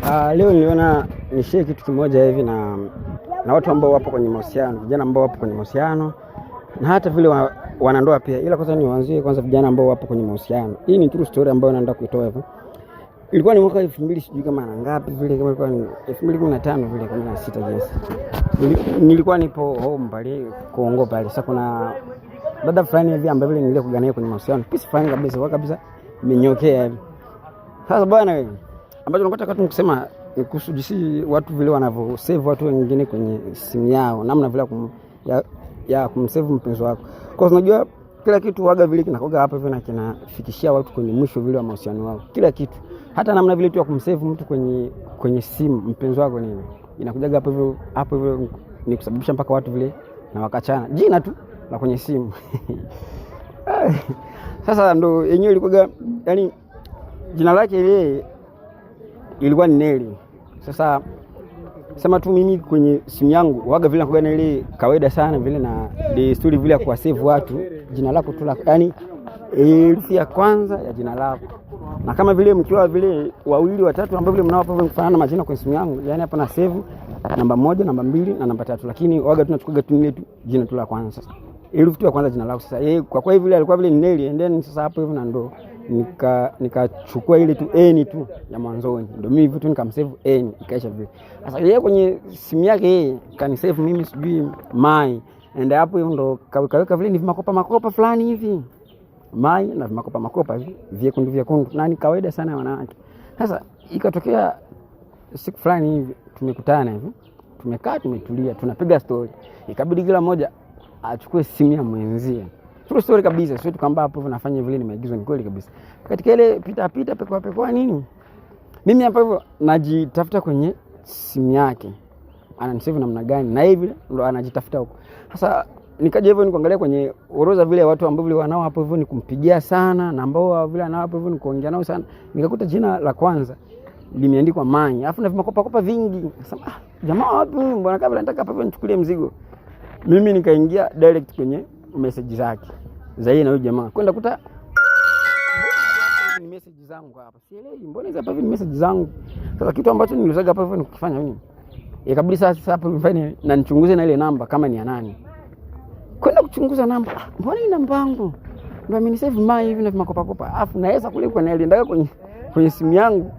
Leo niliona nishare kitu kimoja hivi na watu ambao wapo kwenye mahusiano, vijana ambao wapo kwenye mahusiano na hata vile wanandoa pia. Ila kwanza nianzie kwanza vijana ambao wapo kwenye mahusiano. Hii ni true story ambayo naenda kuitoa hapa. Ilikuwa ni mwaka 2000 sijui kama na ngapi vile, kama ilikuwa ni 2015 vile 16 yes. Nilikuwa nipo home pale Kongo pale. Sasa kuna dada fulani hivi ambaye vile nilikuwa kugania kwenye mahusiano. Pisi fulani kabisa imenyokea hivi. Sasa bwana wewe ambacho tunataka kusema ni kuhusu jinsi watu vile wanavyo save watu wengine kwenye simu yao, namna vile ya kumsave mpenzi wako. Kwa sababu unajua kila kitu waga vile kinakoga hapa hivi na kinafikishia watu kwenye mwisho vile wa mahusiano wao. Kila kitu. Hata namna vile tu ya kumsave mtu kwenye simu mpenzi wako nini. Inakujaga hapo hivyo ni kusababisha mpaka watu vile na wakachana. Jina tu la kwenye simu. Sasa ndo yenyewe ilikuwa yani jina lake ile ilikuwa ni Neli. Sasa sema tu mimi kwenye simu yangu waga vile nakuga na ile kawaida sana vile na desturi vile ya kuwasave watu jina lako tu, yani herufi ya kwanza ya jina lako. Na kama vile mkiwa vile wawili watatu ambao vile mnao hapo kufanana majina kwenye simu yangu, yani hapa na save namba 1, namba 2 na namba 3, lakini waga tunachukua tu ile tu jina tu la kwanza. Sasa herufi tu ya kwanza jina lako. Sasa yeye kwa hivyo vile alikuwa vile Neli, and then sasa hapo hivyo na ndo nikachukua ile tu N tu ya mwanzoni, ndio mimi vitu nikamsave N ikaisha vile. Sasa yeye kwenye simu yake yeye kanisave mimi sijui Mai, and hapo hiyo ndo kaweka vile ni makopa fulani hivi Mai na makopa hivi vyekundu nani kawaida sana ya wanawake. Sasa ikatokea siku fulani hivi tumekutana hivi, tumekaa tumetulia tunapiga story, ikabidi kila mmoja achukue simu ya mwenzie. True story kabisa, sio tukamba hapo nafanya vile nimeagizwa, ni kweli kabisa. Katika ile pita pekwa nini, mimi hapa hivyo najitafuta kwenye simu yake ananisave namna gani, na hivi ndo anajitafuta huko. Sasa nikaja hivyo nikuangalia kwenye orodha vile watu ambao vile wanao hapo hivyo nikumpigia sana, na ambao vile wanao hapo hivyo nikuongea nao sana, nikakuta jina la kwanza limeandikwa Mai, alafu na makopa vingi. Sasa jamaa wapi, mbona kabla nataka hapo nichukulie mzigo. Mimi nikaingia direct kwenye message zake za yeye na huyo jamaa, kwenda kuta ni message zangu hapa, sielewi mbona hizo hapa ni message zangu. Sasa kitu ambacho nilizoga hapa hivyo nikifanya mimi ikabidi sasa hapo mfanye na nichunguze na ile namba kama ni ya nani, kwenda kuchunguza namba, mbona hii namba yangu ndio amenisave Mai hivi na makopa afu naweza kulipa na ile ndaga kwenye simu yangu.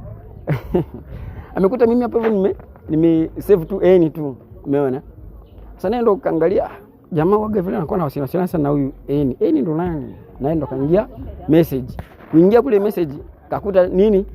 Amekuta mimi hapa hivyo nime save tu N tu, umeona. Sasa ndio kaangalia jamaa waga vile anakuwa na wasiwasi sana na huyu N ndo nani, naye ndo kaingia message. Kuingia kule message kakuta nini